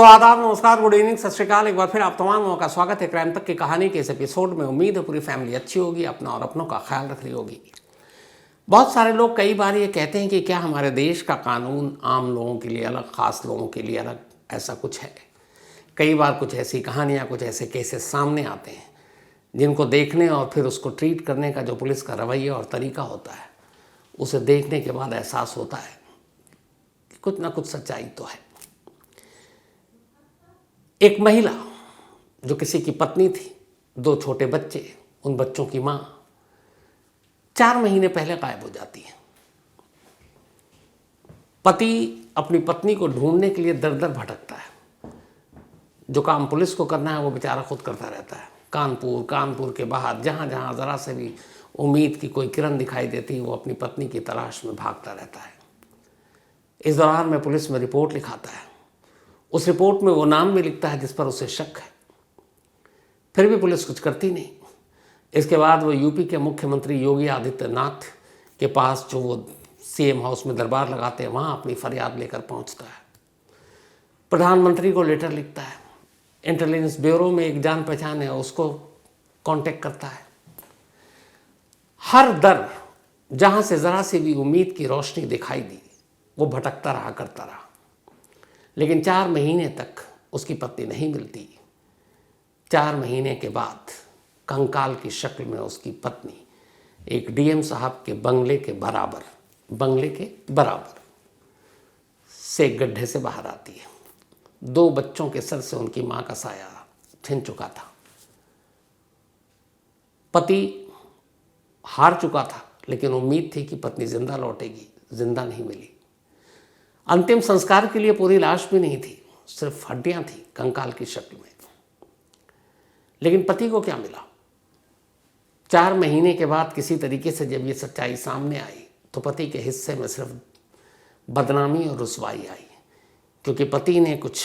तो आदाब, नमस्कार, गुड इवनिंग, सत श्रीकाल। एक बार फिर आप तमाम लोगों का स्वागत है क्राइम तक की कहानी के इस एपिसोड में। उम्मीद है पूरी फैमिली अच्छी होगी, अपना और अपनों का ख्याल रख रही होगी। बहुत सारे लोग कई बार ये कहते हैं कि क्या हमारे देश का कानून आम लोगों के लिए अलग, ख़ास लोगों के लिए अलग, ऐसा कुछ है। कई बार कुछ ऐसी कहानियाँ, कुछ ऐसे केसेस सामने आते हैं जिनको देखने और फिर उसको ट्रीट करने का जो पुलिस का रवैया और तरीका होता है, उसे देखने के बाद एहसास होता है कि कुछ ना कुछ सच्चाई तो है। एक महिला जो किसी की पत्नी थी, 2 छोटे बच्चे, उन बच्चों की माँ 4 महीने पहले गायब हो जाती है। पति अपनी पत्नी को ढूंढने के लिए दर दर भटकता है। जो काम पुलिस को करना है वो बेचारा खुद करता रहता है। कानपुर के बाहर जहाँ जहाँ ज़रा से भी उम्मीद की कोई किरण दिखाई देती है, वो अपनी पत्नी की तलाश में भागता रहता है। इस दौरान में पुलिस में रिपोर्ट लिखाता है। उस रिपोर्ट में वो नाम भी लिखता है जिस पर उसे शक है। फिर भी पुलिस कुछ करती नहीं। इसके बाद वो यूपी के मुख्यमंत्री योगी आदित्यनाथ के पास, जो वो सीएम हाउस में दरबार लगाते हैं, वहाँ अपनी फरियाद लेकर पहुँचता है। प्रधानमंत्री को लेटर लिखता है। इंटेलिजेंस ब्यूरो में एक जान पहचान है, उसको कांटेक्ट करता है। हर दर जहाँ से ज़रा से भी उम्मीद की रोशनी दिखाई दी, वो भटकता रहा, करता रहा। लेकिन 4 महीने तक उसकी पत्नी नहीं मिलती। 4 महीने के बाद कंकाल की शक्ल में उसकी पत्नी एक डीएम साहब के बंगले के बराबर से गड्ढे से बाहर आती है। 2 बच्चों के सर से उनकी मां का साया छिन चुका था। पति हार चुका था, लेकिन उम्मीद थी कि पत्नी जिंदा लौटेगी। जिंदा नहीं मिली। अंतिम संस्कार के लिए पूरी लाश भी नहीं थी, सिर्फ हड्डियां थी कंकाल की शक्ल में। लेकिन पति को क्या मिला? 4 महीने के बाद किसी तरीके से जब ये सच्चाई सामने आई, तो पति के हिस्से में सिर्फ बदनामी और रुसवाई आई, क्योंकि पति ने कुछ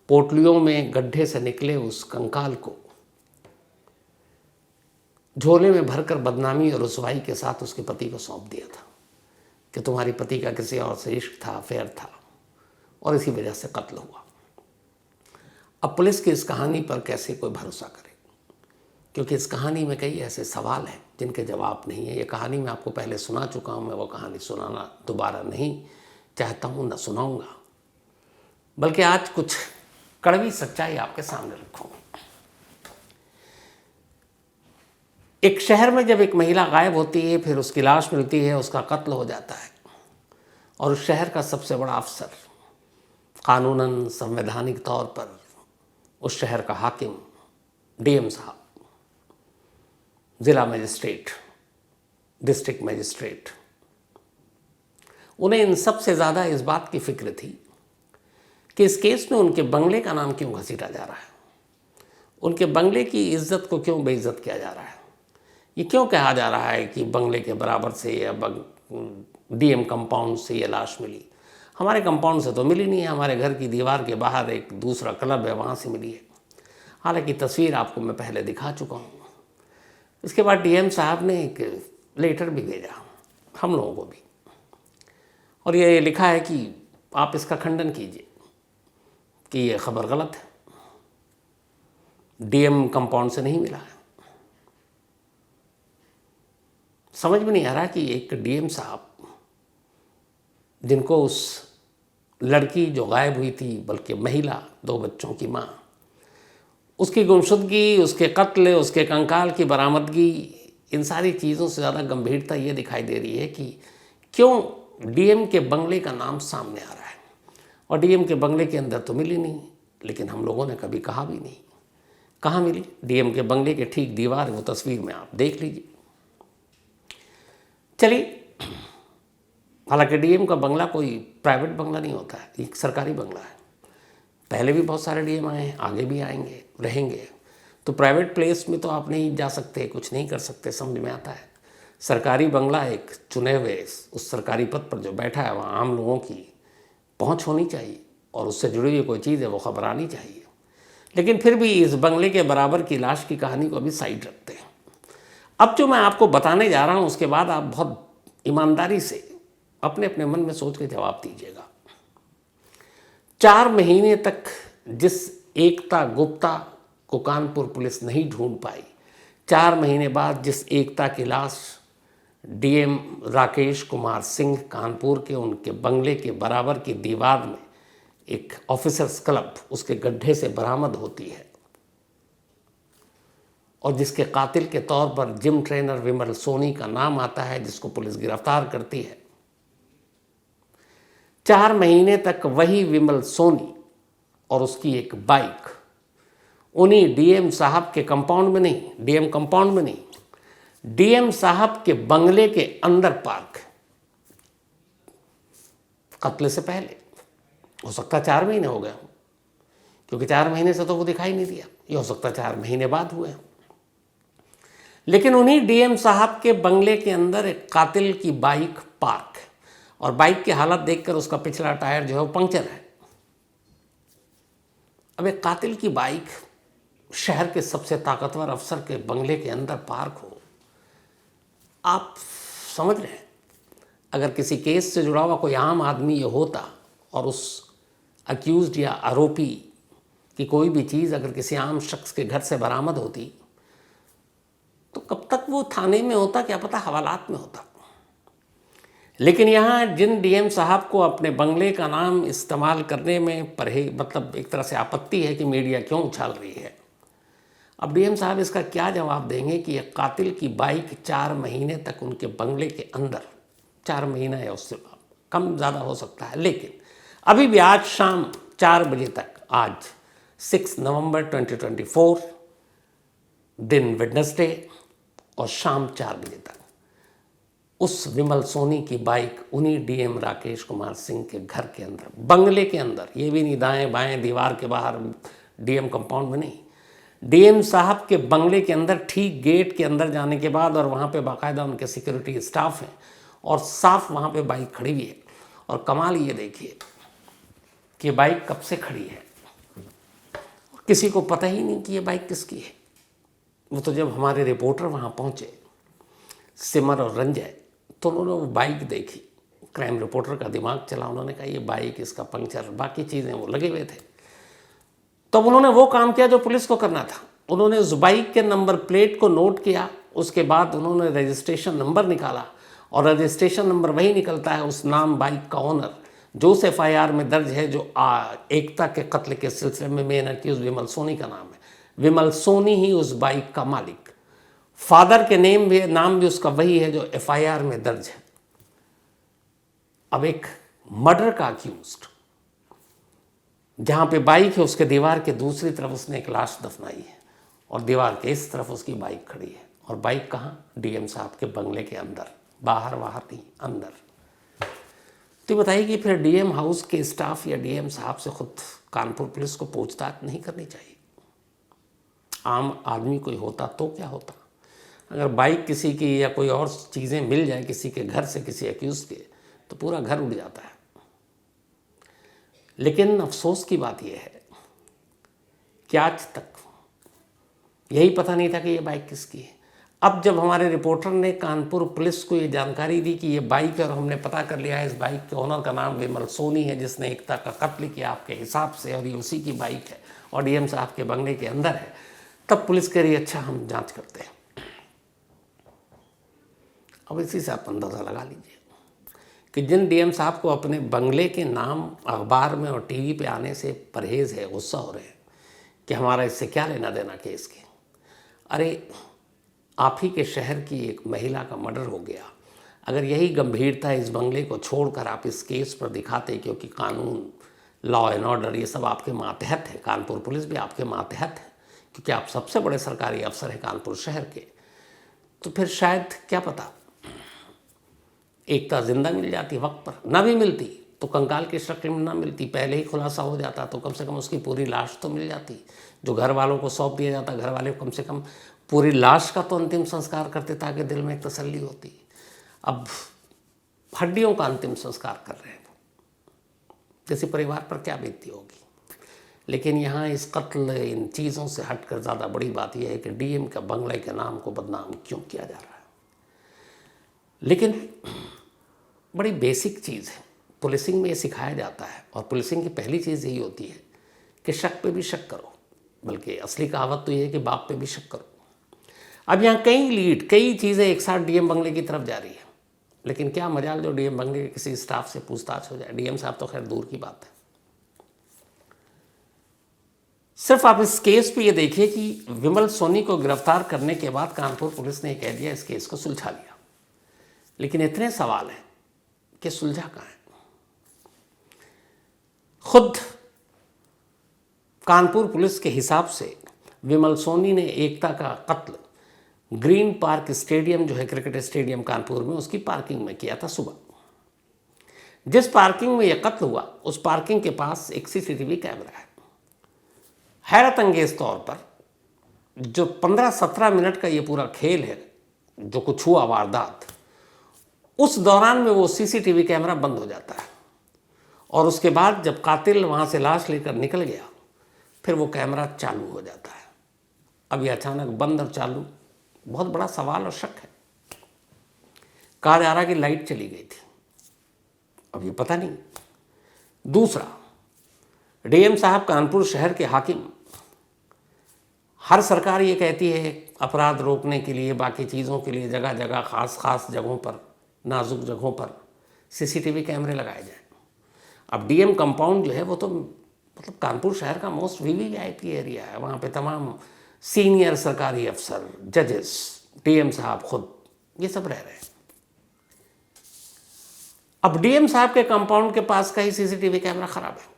पोटलियों में गड्ढे से निकले उस कंकाल को झोले में भरकर बदनामी और रुसवाई के साथ उसके पति को सौंप दिया था कि तुम्हारी पति का किसी और से इश्क था, अफेयर था, और इसी वजह से कत्ल हुआ। अब पुलिस की इस कहानी पर कैसे कोई भरोसा करे, क्योंकि इस कहानी में कई ऐसे सवाल हैं जिनके जवाब नहीं है। ये कहानी मैं आपको पहले सुना चुका हूँ। मैं वो कहानी सुनाना दोबारा नहीं चाहता हूँ, न सुनाऊंगा, बल्कि आज कुछ कड़वी सच्चाई आपके सामने रखूँगा। एक शहर में जब एक महिला गायब होती है, फिर उसकी लाश मिलती है, उसका कत्ल हो जाता है, और उस शहर का सबसे बड़ा अफसर, कानूनन संवैधानिक तौर पर उस शहर का हाकिम, डीएम साहब, ज़िला मजिस्ट्रेट, डिस्ट्रिक्ट मजिस्ट्रेट, उन्हें इन सबसे ज़्यादा इस बात की फिक्र थी कि इस केस में उनके बंगले का नाम क्यों घसीटा जा रहा है, उनके बंगले की इज्जत को क्यों बेइज्जत किया जा रहा है। ये क्यों कहा जा रहा है कि बंगले के बराबर से या डीएम कंपाउंड से ये लाश मिली। हमारे कंपाउंड से तो मिली नहीं है, हमारे घर की दीवार के बाहर एक दूसरा क्लब है, वहाँ से मिली है। हालांकि तस्वीर आपको मैं पहले दिखा चुका हूँ। इसके बाद डीएम साहब ने एक लेटर भी भेजा हम लोगों को भी, और ये लिखा है कि आप इसका खंडन कीजिए कि ये खबर गलत है, डीएम कंपाउंड से नहीं मिला है। समझ में नहीं आ रहा कि एक डीएम साहब, जिनको उस लड़की जो गायब हुई थी, बल्कि महिला, 2 बच्चों की माँ, उसकी गुमशुदगी, उसके कत्ल, उसके कंकाल की बरामदगी, इन सारी चीज़ों से ज़्यादा गंभीरता ये दिखाई दे रही है कि क्यों डीएम के बंगले का नाम सामने आ रहा है। और डीएम के बंगले के अंदर तो मिली नहीं, लेकिन हम लोगों ने कभी कहा भी नहीं कहाँ मिली। डीएम के बंगले के ठीक दीवार, वो तस्वीर में आप देख लीजिए। चलिए, हालांकि डीएम का बंगला कोई प्राइवेट बंगला नहीं होता है, एक सरकारी बंगला है। पहले भी बहुत सारे डीएम आए हैं, आगे भी आएंगे, रहेंगे। तो प्राइवेट प्लेस में तो आप नहीं जा सकते, कुछ नहीं कर सकते, समझ में आता है। सरकारी बंगला एक चुने हुए उस सरकारी पद पर जो बैठा है, वहाँ आम लोगों की पहुँच होनी चाहिए, और उससे जुड़ी हुई कोई चीज़ है वो खबर आनी चाहिए। लेकिन फिर भी इस बंगले के बराबर की लाश की कहानी को अभी साइड रखते हैं। अब जो मैं आपको बताने जा रहा हूँ, उसके बाद आप बहुत ईमानदारी से अपने अपने मन में सोच के जवाब दीजिएगा। 4 महीने तक जिस एकता गुप्ता को कानपुर पुलिस नहीं ढूंढ पाई, 4 महीने बाद जिस एकता की लाश डीएम राकेश कुमार सिंह कानपुर के उनके बंगले के बराबर की दीवार में एक ऑफिसर्स क्लब उसके गड्ढे से बरामद होती है और जिसके कातिल के तौर पर जिम ट्रेनर विमल सोनी का नाम आता है, जिसको पुलिस गिरफ्तार करती है, 4 महीने तक वही विमल सोनी और उसकी एक बाइक उन्हीं डीएम साहब के कंपाउंड में नहीं, डीएम कंपाउंड में नहीं, डीएम साहब के बंगले के अंदर पार्क, कत्ल से पहले। हो सकता 4 महीने हो गए, क्योंकि 4 महीने से तो वो दिखाई नहीं दिया, ये हो सकता 4 महीने बाद हुए। लेकिन उन्हीं डीएम साहब के बंगले के अंदर एक कातिल की बाइक पार्क है और बाइक की हालत देखकर उसका पिछला टायर जो है वो पंक्चर है। अब एक कातिल की बाइक शहर के सबसे ताकतवर अफसर के बंगले के अंदर पार्क हो, आप समझ रहे हैं, अगर किसी केस से जुड़ा हुआ कोई आम आदमी ये होता और उस अक्यूज्ड या आरोपी की कोई भी चीज़ अगर किसी आम शख्स के घर से बरामद होती तो कब तक वो थाने में होता, क्या पता हवालात में होता। लेकिन यहाँ जिन डीएम साहब को अपने बंगले का नाम इस्तेमाल करने में मतलब एक तरह से आपत्ति है कि मीडिया क्यों उछाल रही है, अब डीएम साहब इसका क्या जवाब देंगे कि एक कातिल की बाइक 4 महीने तक उनके बंगले के अंदर, 4 महीना या उससे कम ज़्यादा हो सकता है, लेकिन अभी भी आज शाम 4 बजे तक, आज 6 नवंबर 2024 दिन वेडनेसडे और शाम 4 बजे तक उस विमल सोनी की बाइक उन्हीं डीएम राकेश कुमार सिंह के घर के अंदर, बंगले के अंदर, ये भी नहीं दाएं बाएं दीवार के बाहर डीएम कंपाउंड में नहीं, डीएम साहब के बंगले के अंदर ठीक गेट के अंदर जाने के बाद, और वहाँ पे बाकायदा उनके सिक्योरिटी स्टाफ हैं और साफ वहाँ पे बाइक खड़ी हुई है। और कमाल ये देखिए कि बाइक कब से खड़ी है, किसी को पता ही नहीं कि ये बाइक किसकी है। वो तो जब हमारे रिपोर्टर वहाँ पहुँचे, सिमर और रंजय, तो उन्होंने वो बाइक देखी, क्राइम रिपोर्टर का दिमाग चला, उन्होंने कहा ये बाइक, इसका पंक्चर, बाकी चीज़ें वो लगे हुए थे। तब उन्होंने वो काम किया जो पुलिस को करना था, उन्होंने उस बाइक के नंबर प्लेट को नोट किया, उसके बाद उन्होंने रजिस्ट्रेशन नंबर निकाला और रजिस्ट्रेशन नंबर वही निकलता है उस नाम बाइक का ओनर जो उस एफआईआर में दर्ज है, जो एकता के कत्ल के सिलसिले में मेन अक्यूज विमल सोनी का नाम है। विमल सोनी ही उस बाइक का मालिक, फादर के नाम भी उसका वही है जो एफआईआर में दर्ज है। अब एक मर्डर का अक्यूज्ड, जहाँ पे बाइक है उसके दीवार के दूसरी तरफ उसने एक लाश दफनाई है और दीवार के इस तरफ उसकी बाइक खड़ी है, और बाइक कहाँ, डीएम साहब के बंगले के अंदर, बाहर नहीं, अंदर। तो बताइए कि फिर डीएम हाउस के स्टाफ या डीएम साहब से खुद कानपुर पुलिस को पूछताछ नहीं करनी चाहिए? आम आदमी कोई होता तो क्या होता? अगर बाइक किसी की या कोई और चीज़ें मिल जाए किसी के घर से, किसी एक्यूज के, तो पूरा घर उड़ जाता है। लेकिन अफसोस की बात यह है कि आज तक यही पता नहीं था कि ये बाइक किसकी है। अब जब हमारे रिपोर्टर ने कानपुर पुलिस को ये जानकारी दी कि ये बाइक है और हमने पता कर लिया है इस बाइक के ओनर का नाम विमल सोनी है जिसने एकता का कत्ल किया आपके हिसाब से, और ये उसी की बाइक है और डीएम साहब के बंगले के अंदर है, तब पुलिस कह रही अच्छा हम जांच करते हैं। अब इसी से आप अंदाज़ा लगा लीजिए कि जिन डीएम साहब को अपने बंगले के नाम अखबार में और टीवी पे आने से परहेज़ है, गुस्सा हो रहे हैं कि हमारा इससे क्या लेना देना केस के। अरे आप ही के शहर की एक महिला का मर्डर हो गया, अगर यही गंभीरता इस बंगले को छोड़कर आप इस केस पर दिखाते, क्योंकि कानून, लॉ एंड ऑर्डर ये सब आपके मातहत है, कानपुर पुलिस भी आपके मातहत है क्योंकि आप सबसे बड़े सरकारी अफसर हैं कानपुर शहर के, तो फिर शायद क्या पता एकता जिंदा मिल जाती वक्त पर, ना भी मिलती तो कंकाल की शक्ल में ना मिलती, पहले ही खुलासा हो जाता तो कम से कम उसकी पूरी लाश तो मिल जाती, जो घर वालों को सौंप दिया जाता, घर वाले कम से कम पूरी लाश का तो अंतिम संस्कार करते ताकि दिल में एक तसल्ली होती। अब हड्डियों का अंतिम संस्कार कर रहे हैं, जैसे परिवार पर क्या बीतती होगी। लेकिन यहाँ इस कत्ल, इन चीज़ों से हटकर ज़्यादा बड़ी बात यह है कि डीएम का बंगले के नाम को बदनाम क्यों किया जा रहा है। लेकिन बड़ी बेसिक चीज़ है, पुलिसिंग में ये सिखाया जाता है, और पुलिसिंग की पहली चीज़ यही होती है कि शक पे भी शक करो, बल्कि असली कहावत तो ये है कि बाप पे भी शक करो। अब यहाँ कई चीज़ें एक साथ डीएम बंगले की तरफ जा रही है, लेकिन क्या मजाल जो डीएम बंगले के किसी स्टाफ से पूछताछ हो जाए। डीएम साहब तो खैर दूर की बात है। सिर्फ आप इस केस पे ये देखिए कि विमल सोनी को गिरफ्तार करने के बाद कानपुर पुलिस ने कह दिया इस केस को सुलझा लिया, लेकिन इतने सवाल हैं कि सुलझा कहाँ है। खुद कानपुर पुलिस के हिसाब से विमल सोनी ने एकता का कत्ल ग्रीन पार्क स्टेडियम जो है क्रिकेट स्टेडियम कानपुर में, उसकी पार्किंग में किया था सुबह। जिस पार्किंग में यह कत्ल हुआ उस पार्किंग के पास एक सीसीटीवी कैमरा है। हैरत अंगेज तौर पर जो 15-17 मिनट का ये पूरा खेल है, जो कुछ हुआ वारदात, उस दौरान में वो सीसीटीवी कैमरा बंद हो जाता है और उसके बाद जब कातिल वहाँ से लाश लेकर निकल गया फिर वो कैमरा चालू हो जाता है। अब ये अचानक बंद और चालू, बहुत बड़ा सवाल और शक है। कहा जा रहा कि लाइट चली गई थी, अब ये पता नहीं। दूसरा, डीएम साहब कानपुर शहर के हाकिम, हर सरकार ये कहती है अपराध रोकने के लिए, बाकी चीज़ों के लिए जगह जगह खास जगहों पर, नाजुक जगहों पर सीसीटीवी कैमरे लगाए जाएं। अब डीएम कंपाउंड जो है वो तो मतलब कानपुर शहर का मोस्ट वीवीआईपी एरिया है। वहाँ पे तमाम सीनियर सरकारी अफसर, जजेस, डीएम साहब खुद, ये सब रह रहे हैं। अब डीएम साहब के कंपाउंड के पास का ही सीसीटीवी कैमरा खराब है।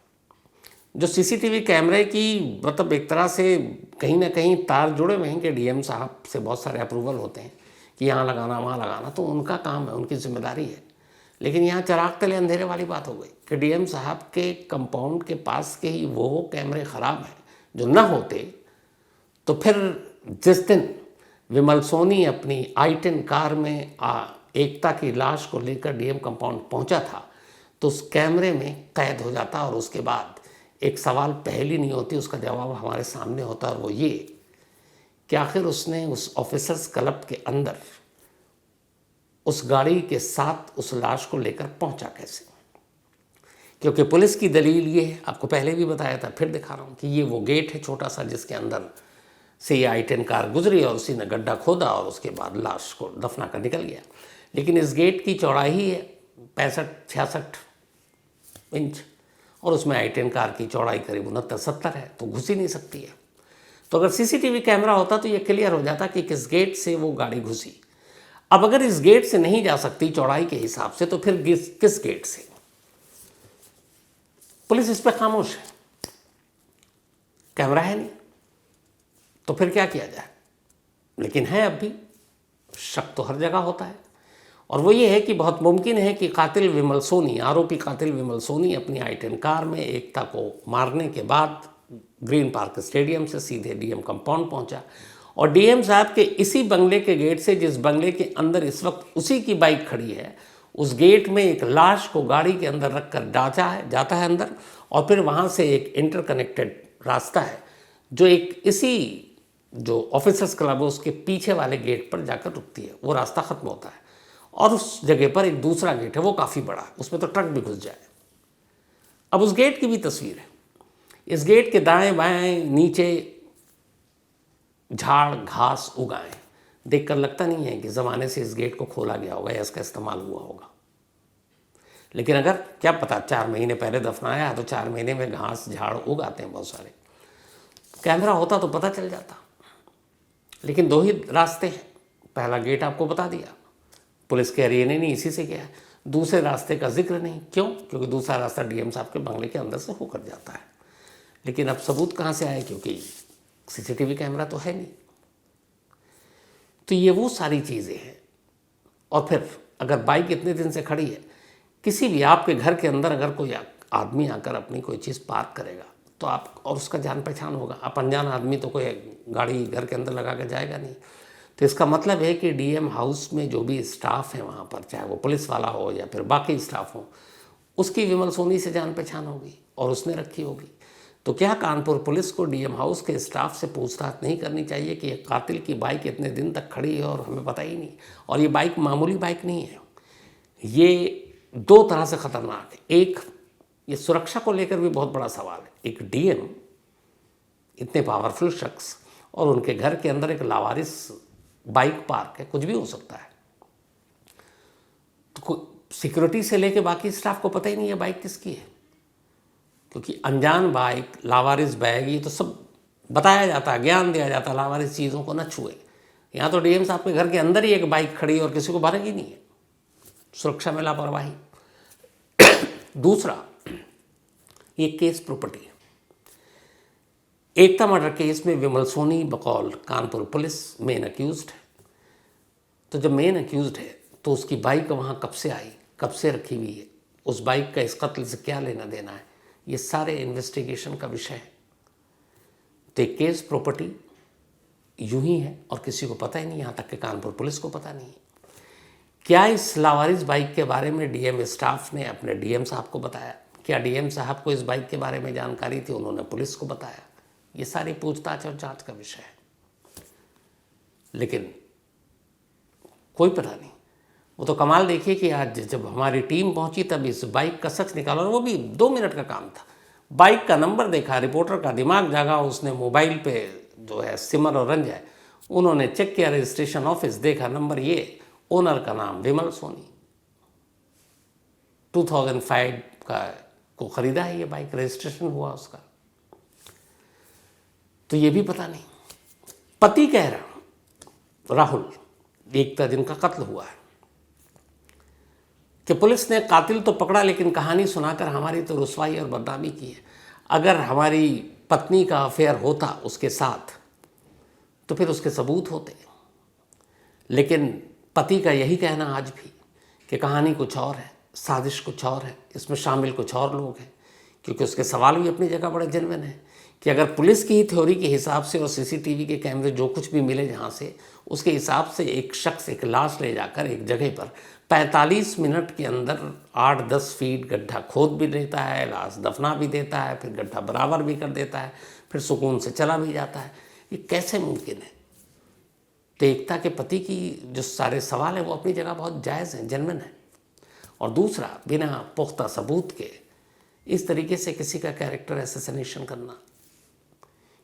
जो सीसीटीवी कैमरे की मतलब एक तरह से कहीं ना कहीं तार जुड़े हुए हैं कि डीएम साहब से बहुत सारे अप्रूवल होते हैं कि यहाँ लगाना वहाँ लगाना, तो उनका काम है, उनकी जिम्मेदारी है। लेकिन यहाँ चिराग तले अंधेरे वाली बात हो गई कि डीएम साहब के कंपाउंड के पास के ही वो कैमरे ख़राब हैं। जो न होते तो फिर जिस दिन विमल सोनी अपनी i10 कार में एकता की लाश को लेकर डीएम कंपाउंड पहुंचा था तो उस कैमरे में कैद हो जाता और उसके बाद एक सवाल पहली नहीं होती, उसका जवाब हमारे सामने होता, और वो ये कि आखिर उसने उस ऑफिसर्स क्लब के अंदर उस गाड़ी के साथ उस लाश को लेकर पहुंचा कैसे। क्योंकि पुलिस की दलील ये है, आपको पहले भी बताया था, फिर दिखा रहा हूँ, कि ये वो गेट है छोटा सा जिसके अंदर से ये i10 कार गुजरी और उसी ने गड्ढा खोदा और उसके बाद लाश को दफना कर निकल गया। लेकिन इस गेट की चौड़ाई है 65-66 इंच और उसमें i10 कार की चौड़ाई करीब 69-70 है, तो घुस ही नहीं सकती है। तो अगर सीसीटीवी कैमरा होता तो ये क्लियर हो जाता कि किस गेट से वो गाड़ी घुसी। अब अगर इस गेट से नहीं जा सकती चौड़ाई के हिसाब से तो फिर किस गेट से? पुलिस इस पर खामोश है, कैमरा है नहीं, तो फिर क्या किया जाए। लेकिन है, अब भी शक तो हर जगह होता है, और वो ये है कि बहुत मुमकिन है कि कातिल विमल सोनी, आरोपी कातिल विमल सोनी अपनी i10 कार में एकता को मारने के बाद ग्रीन पार्क स्टेडियम से सीधे डीएम कंपाउंड पहुंचा और डीएम साहब के इसी बंगले के गेट से, जिस बंगले के अंदर इस वक्त उसी की बाइक खड़ी है, उस गेट में एक लाश को गाड़ी के अंदर रखकर जाता है अंदर, और फिर वहाँ से एक इंटरकनेक्टेड रास्ता है जो एक इसी जो ऑफिसर्स क्लब है उसके पीछे वाले गेट पर जाकर रुकती है। वो रास्ता ख़त्म होता है और उस जगह पर एक दूसरा गेट है, वो काफ़ी बड़ा है, उसमें तो ट्रक भी घुस जाए। अब उस गेट की भी तस्वीर है। इस गेट के दाएं बाएं नीचे झाड़ घास उगाए, देखकर लगता नहीं है कि ज़माने से इस गेट को खोला गया होगा या इसका इस्तेमाल हुआ होगा। लेकिन अगर क्या पता 4 महीने पहले दफनाया तो 4 महीने में घास झाड़ उग आते हैं बहुत सारे। कैमरा होता तो पता चल जाता। लेकिन 2 ही रास्ते हैं। पहला गेट आपको बता दिया, पुलिस के हरियाणे ने इसी से किया है। दूसरे रास्ते का जिक्र नहीं, क्यों? क्योंकि दूसरा रास्ता डीएम साहब के बंगले के अंदर से होकर जाता है। लेकिन अब सबूत कहाँ से आए, क्योंकि सीसीटीवी कैमरा तो है नहीं। तो ये वो सारी चीज़ें हैं। और फिर अगर बाइक इतने दिन से खड़ी है, किसी भी आपके घर के अंदर अगर कोई आदमी आकर अपनी कोई चीज़ पार्क करेगा तो आप, और उसका जान पहचान होगा, आप अनजान आदमी तो कोई गाड़ी घर के अंदर लगा के जाएगा नहीं। तो इसका मतलब है कि डीएम हाउस में जो भी स्टाफ है वहाँ पर, चाहे वो पुलिस वाला हो या फिर बाकी स्टाफ हो, उसकी विमल सोनी से जान पहचान होगी और उसने रखी होगी। तो क्या कानपुर पुलिस को डीएम हाउस के स्टाफ से पूछताछ नहीं करनी चाहिए कि एक कातिल की बाइक इतने दिन तक खड़ी है और हमें पता ही नहीं? और ये बाइक मामूली बाइक नहीं है, ये 2 तरह से ख़तरनाक है। एक, ये सुरक्षा को लेकर भी बहुत बड़ा सवाल है। एक डीएम इतने पावरफुल शख्स, और उनके घर के अंदर एक लावारिस बाइक पार्क है, कुछ भी हो सकता है। तो सिक्योरिटी से लेके बाकी स्टाफ को पता ही नहीं है बाइक किसकी है, क्योंकि अनजान बाइक, लावारिस बैग, ये तो सब बताया जाता है, ज्ञान दिया जाता है, लावारिस चीज़ों को न छुए। यहाँ तो डीएम साहब के घर के अंदर ही एक बाइक खड़ी और किसी को बारह ही नहीं है, सुरक्षा में लापरवाही। दूसरा, ये केस प्रॉपर्टी है। एकता मर्डर केस में विमल सोनी बकौल कानपुर पुलिस मेन अक्यूज्ड है। तो जब मेन अक्यूज्ड है तो उसकी बाइक वहाँ कब से आई, कब से रखी हुई है, उस बाइक का इस कत्ल से क्या लेना देना है, ये सारे इन्वेस्टिगेशन का विषय है। तो एक केस प्रॉपर्टी यूं ही है और किसी को पता ही नहीं, यहाँ तक कि कानपुर पुलिस को पता नहीं है। क्या इस लावारिस बाइक के बारे में डीएम स्टाफ ने अपने डीएम साहब को बताया? क्या डीएम साहब को इस बाइक के बारे में जानकारी थी, उन्होंने पुलिस को बताया? ये सारी पूछताछ और जांच का विषय है, लेकिन कोई पता नहीं। वो तो कमाल देखिए कि आज जब हमारी टीम पहुंची तब इस बाइक का शख्स निकाला, और वो भी 2 मिनट का काम था। बाइक का नंबर देखा, रिपोर्टर का दिमाग जागा, उसने मोबाइल पे जो है सिमर और रंजय, उन्होंने चेक किया रजिस्ट्रेशन ऑफिस, देखा नंबर ये, ओनर का नाम विमल सोनी, 2005 का को खरीदा है ये बाइक, रजिस्ट्रेशन हुआ उसका। तो ये भी पता नहीं। पति कह रहा राहुल, एकता जिनका कत्ल हुआ है, कि पुलिस ने कातिल तो पकड़ा लेकिन कहानी सुनाकर हमारी तो रुसवाई और बदनामी की है। अगर हमारी पत्नी का अफेयर होता उसके साथ तो फिर उसके सबूत होते, लेकिन पति का यही कहना आज भी कि कहानी कुछ और है, साजिश कुछ और है, इसमें शामिल कुछ और लोग हैं। क्योंकि उसके सवाल भी अपनी जगह बड़े जेन्युइन हैं कि अगर पुलिस की ही थ्योरी के हिसाब से और सीसीटीवी के कैमरे जो कुछ भी मिले जहाँ से, उसके हिसाब से एक शख्स एक लाश ले जाकर एक जगह पर 45 मिनट के अंदर 8-10 फीट गड्ढा खोद भी देता है, लाश दफना भी देता है, फिर गड्ढा बराबर भी कर देता है, फिर सुकून से चला भी जाता है, ये कैसे मुमकिन है? तो एकता के पति की जो सारे सवाल हैं वो अपनी जगह बहुत जायज़ हैं, जेन्युइन है। और दूसरा, बिना पुख्ता सबूत के इस तरीके से किसी का कैरेक्टर असैसिनेशन करना,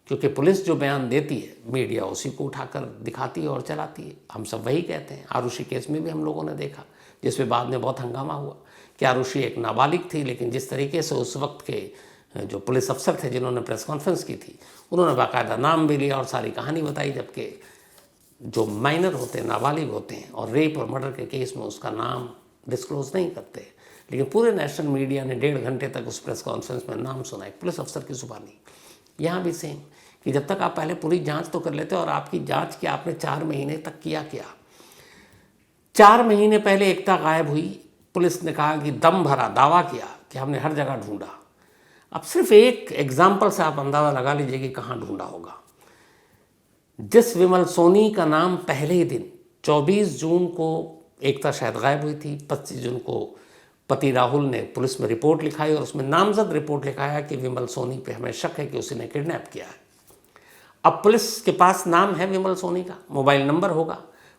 क्योंकि पुलिस जो बयान देती है मीडिया उसी को उठाकर दिखाती है और चलाती है। हम सब वही कहते हैं। आरुषि केस में भी हम लोगों ने देखा, जिसमें बाद में बहुत हंगामा हुआ कि आरुषि एक नाबालिग थी, लेकिन जिस तरीके से उस वक्त के जो पुलिस अफसर थे जिन्होंने प्रेस कॉन्फ्रेंस की थी, उन्होंने बाकायदा नाम भी लिया और सारी कहानी बताई, जबकि जो माइनर होते हैं, नाबालिग होते हैं, और रेप और मर्डर के केस में उसका नाम डिस्क्लोज नहीं करते। लेकिन पूरे नेशनल मीडिया ने 1.5 घंटे तक उस प्रेस कॉन्फ्रेंस में नाम सुना, एक पुलिस अफसर की जुबानी। यहाँ भी सेम, कि जब तक आप पहले पूरी जांच तो कर लेते, और आपकी जांच की आपने 4 महीने तक किया क्या? 4 महीने पहले एकता गायब हुई, पुलिस ने कहा कि दम भरा दावा किया कि हमने हर जगह ढूंढा। अब सिर्फ एक एग्जाम्पल से आप अंदाज़ा लगा लीजिए कि कहाँ ढूंढा होगा। जिस विमल सोनी का नाम पहले ही दिन 24 जून को एकता शायद गायब हुई थी, 25 जून को पति राहुल ने पुलिस में रिपोर्ट लिखाई और उसमें नामजद रिपोर्ट लिखाया कि विमल सोनी पे हमें शक है कि उसी ने किडनैप किया है। अब पुलिस के पास नाम है विमल सोनी का, मोबाइल नंबर होगा,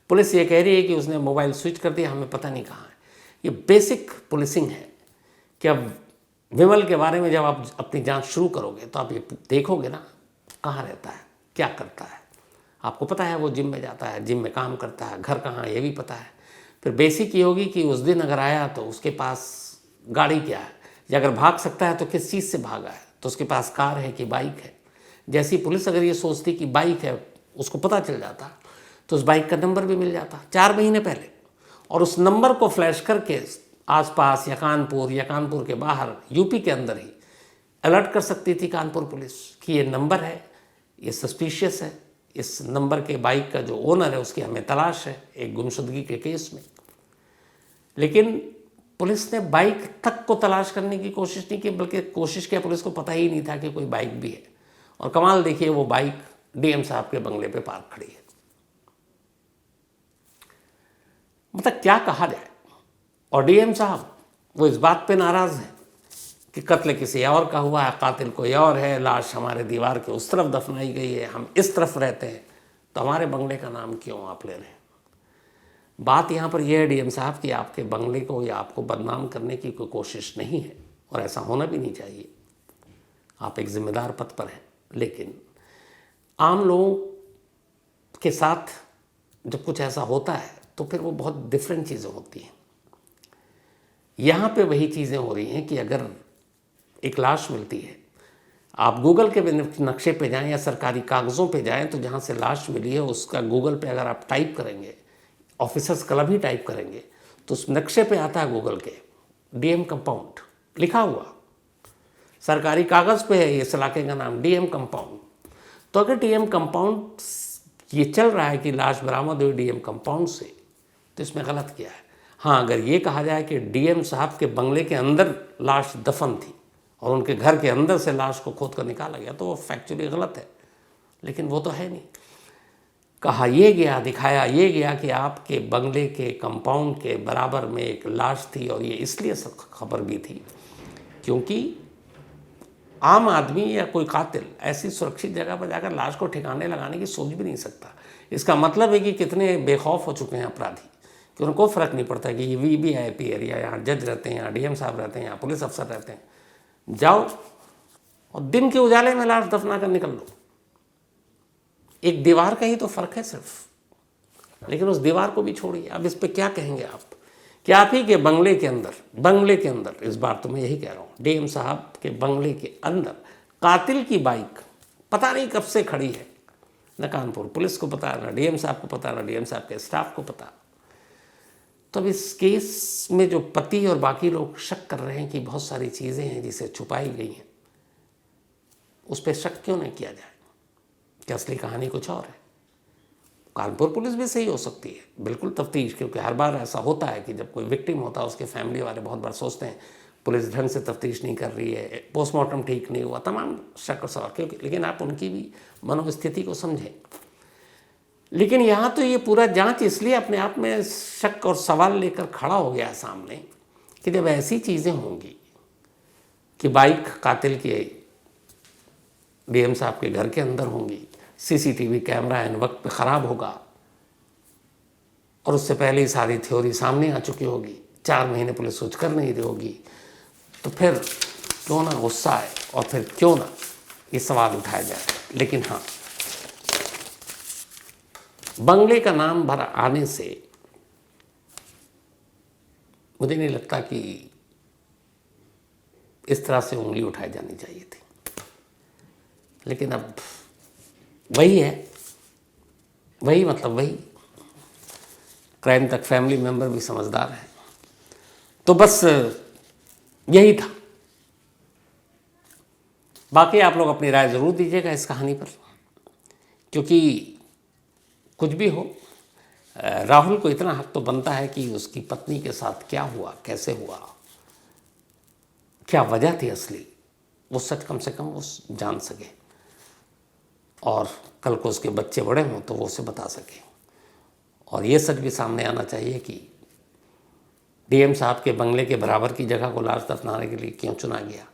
पुलिस ये कह रही है कि उसने मोबाइल स्विच कर दिया, हमें पता नहीं कहाँ है। ये बेसिक पुलिसिंग है कि अब विमल के बारे में जब आप अपनी जांच शुरू करोगे तो आप ये देखोगे ना कहाँ रहता है, क्या करता है। आपको पता है वो जिम में जाता है, जिम में काम करता है, घर कहाँ है ये भी पता है। फिर बेसिक ये होगी कि उस दिन अगर आया तो उसके पास गाड़ी क्या है, या अगर भाग सकता है तो किस चीज़ से भागा है, तो उसके पास कार है कि बाइक है। जैसी पुलिस अगर ये सोचती कि बाइक है, उसको पता चल जाता तो उस बाइक का नंबर भी मिल जाता 4 महीने पहले, और उस नंबर को फ्लैश करके आसपास या कानपुर के बाहर यूपी के अंदर ही अलर्ट कर सकती थी कानपुर पुलिस कि ये नंबर है, ये सस्पिशियस है, इस नंबर के बाइक का जो ओनर है उसकी हमें तलाश है एक गुमशुदगी के केस में। लेकिन पुलिस ने बाइक तक को तलाश करने की कोशिश नहीं की, बल्कि कोशिश किया, पुलिस को पता ही नहीं था कि कोई बाइक भी है। और कमाल देखिए, वो बाइक डीएम साहब के बंगले पे पार्क खड़ी है। मतलब क्या कहा जाए। और डीएम साहब वो इस बात पे नाराज़ हैं कि कत्ल किसी और का हुआ है, कातिल कोई और है, लाश हमारे दीवार के उस तरफ दफनाई गई है, हम इस तरफ रहते हैं, तो हमारे बंगले का नाम क्यों आप ले रहे हैं। बात यहाँ पर यह है डीएम साहब कि आपके बंगले को या आपको बदनाम करने की कोई कोशिश नहीं है, और ऐसा होना भी नहीं चाहिए। आप एक जिम्मेदार पद पर हैं, लेकिन आम लोगों के साथ जब कुछ ऐसा होता है तो फिर वो बहुत डिफरेंट चीज़ें होती हैं। यहाँ पे वही चीज़ें हो रही हैं कि अगर एक लाश मिलती है, आप गूगल के नक्शे पे जाएं या सरकारी कागज़ों पे जाएं तो जहाँ से लाश मिली है उसका गूगल पे अगर आप टाइप करेंगे, ऑफिसर्स क्लब ही टाइप करेंगे, तो उस नक्शे पे आता है गूगल के डीएम कंपाउंड लिखा हुआ, सरकारी कागज़ पे है इस इलाके का नाम डीएम कंपाउंड। तो अगर डीएम कंपाउंड ये चल रहा है कि लाश बरामद हुई डीएम कंपाउंड से, तो इसमें गलत किया है। हाँ, अगर ये कहा जाए कि डीएम साहब के बंगले के अंदर लाश दफन थी और उनके घर के अंदर से लाश को खोद कर निकाला गया, तो वो फैक्चुअली गलत है, लेकिन वो तो है नहीं। कहा ये गया, दिखाया ये गया कि आपके बंगले के कंपाउंड के बराबर में एक लाश थी, और ये इसलिए खबर भी थी क्योंकि आम आदमी या कोई कातिल ऐसी सुरक्षित जगह पर जाकर लाश को ठिकाने लगाने की सोच भी नहीं सकता। इसका मतलब है कि कितने बेखौफ हो चुके हैं अपराधी कि उनको फ़र्क नहीं पड़ता कि ये वीवीआईपी एरिया, यहाँ जज रहते हैं, यहाँ डीएम साहब रहते हैं, यहाँ पुलिस अफसर रहते हैं, जाओ और दिन के उजाले में लाश दफना कर निकल लो। एक दीवार का ही तो फ़र्क है सिर्फ, लेकिन उस दीवार को भी छोड़िए। अब इस पर क्या कहेंगे आप कि आप ही के बंगले के अंदर इस बार तो मैं यही कह रहा हूँ, डीएम साहब के बंगले के अंदर कातिल की बाइक पता नहीं कब से खड़ी है, न कानपुर पुलिस को पता, न डीएम साहब को पता, न डीएम साहब के स्टाफ को पता। तो अब इस केस में जो पति और बाकी लोग शक कर रहे हैं कि बहुत सारी चीज़ें हैं जिसे छुपाई गई हैं, उस पर शक क्यों नहीं किया जाए कि असली कहानी कुछ और है। कानपुर पुलिस भी सही हो सकती है, बिल्कुल तफ्तीश, क्योंकि हर बार ऐसा होता है कि जब कोई विक्टिम होता है उसके फैमिली वाले बहुत बार सोचते हैं पुलिस ढंग से तफ्तीश नहीं कर रही है, पोस्टमार्टम ठीक नहीं हुआ, तमाम शक और सवाल, क्योंकि लेकिन आप उनकी भी मनोस्थिति को समझें। लेकिन यहाँ तो ये पूरा जांच इसलिए अपने आप में शक और सवाल लेकर खड़ा हो गया सामने कि जब ऐसी चीज़ें होंगी कि बाइक कातिल की डीएम साहब के घर के अंदर होंगी, सीसीटीवी कैमरा इन वक्त पे ख़राब होगा, और उससे पहले ही सारी थ्योरी सामने आ चुकी होगी, 4 महीने पुलिस कुछ कर नहीं रही होगी, तो फिर क्यों ना गुस्सा आए और फिर क्यों ना ये सवाल उठाया जाए। लेकिन हाँ, बंगले का नाम भर आने से मुझे नहीं लगता कि इस तरह से उंगली उठाई जानी चाहिए थी, लेकिन अब वही है, वही मतलब वही क्राइम तक फैमिली मेंबर भी समझदार है। तो बस यही था। बाकी आप लोग अपनी राय ज़रूर दीजिएगा इस कहानी पर, क्योंकि कुछ भी हो, राहुल को इतना हक तो बनता है कि उसकी पत्नी के साथ क्या हुआ, कैसे हुआ, क्या वजह थी असली, वो सच कम से कम वो जान सके, और कल को उसके बच्चे बड़े हों तो वो उसे बता सके। और ये सच भी सामने आना चाहिए कि डीएम साहब के बंगले के बराबर की जगह को लाश दफनाने के लिए क्यों चुना गया,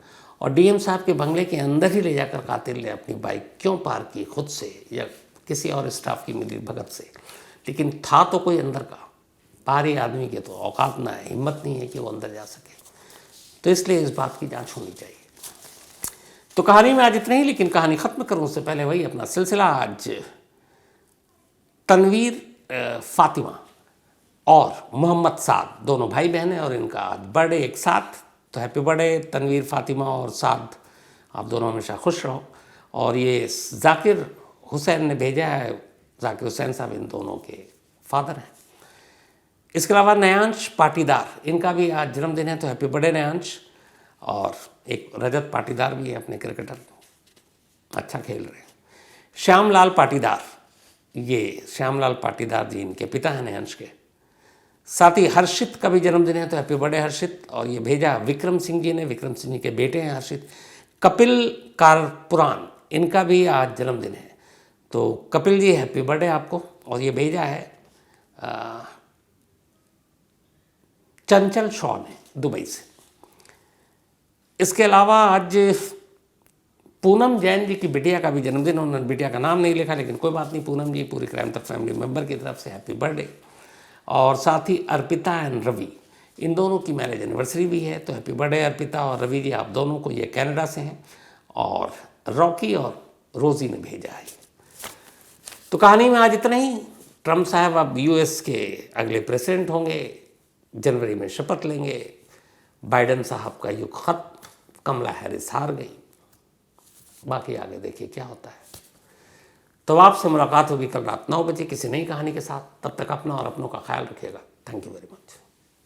और डीएम साहब के बंगले के अंदर ही ले जाकर कातिल ने अपनी बाइक क्यों पार्क की, खुद से या किसी और स्टाफ की मिली भगत से। लेकिन था तो कोई अंदर का, बाहरी आदमी के तो औकात ना है, हिम्मत नहीं है कि वो अंदर जा सके, तो इसलिए इस बात की जांच होनी चाहिए। तो कहानी में आज इतना ही, लेकिन कहानी ख़त्म करूँ उससे पहले वही अपना सिलसिला। आज तनवीर फातिमा और मोहम्मद साद दोनों भाई बहन हैं और इनका आज बर्थडे एक साथ, तो हैप्पी बर्थडे तनवीर फातिमा और साद, आप दोनों हमेशा खुश रहो। और ये जाकिर हुसैन ने भेजा है, जाकिर हुसैन साहब इन दोनों के फादर हैं। इसके अलावा नयांश पाटीदार, इनका भी आज जन्मदिन है, तो हैप्पी बर्थडे नयांश। और एक रजत पाटीदार भी है अपने क्रिकेटर, अच्छा खेल रहे हैं। श्यामलाल पाटीदार, ये श्यामलाल पाटीदार जी इनके पिता हैं नयांश के। साथ ही हर्षित का भी जन्मदिन है, तो हैप्पी बर्थडे हर्षित। और ये भेजा विक्रम सिंह जी ने, विक्रम सिंह जी के बेटे हैं हर्षित। कपिल कारपुरान, इनका भी आज जन्मदिन है, तो कपिल जी हैप्पी बर्थडे आपको। और ये भेजा है चंचल शॉ ने दुबई से। इसके अलावा आज पूनम जैन जी की बिटिया का भी जन्मदिन, उन्होंने बिटिया का नाम नहीं लिखा, लेकिन कोई बात नहीं, पूनम जी पूरी क्राइम तक फैमिली मेंबर की तरफ से हैप्पी बर्थडे। और साथ ही अर्पिता एंड रवि, इन दोनों की मैरिज एनिवर्सरी भी है, तो हैप्पी बर्थडे अर्पिता और रवि जी, आप दोनों को। ये कनाडा से हैं। और रॉकी और रोज़ी ने भेजा है, तो कहानी में आज इतना ही। ट्रम्प साहब अब यूएस के अगले प्रेसिडेंट होंगे, जनवरी में शपथ लेंगे। बाइडेन साहब का युग खत्म, कमला हैरिस हार गई। बाकी आगे देखिए क्या होता है। तो आपसे मुलाकात होगी कल रात 9 बजे किसी नई कहानी के साथ। तब तक अपना और अपनों का ख्याल रखिएगा। Thank you very much.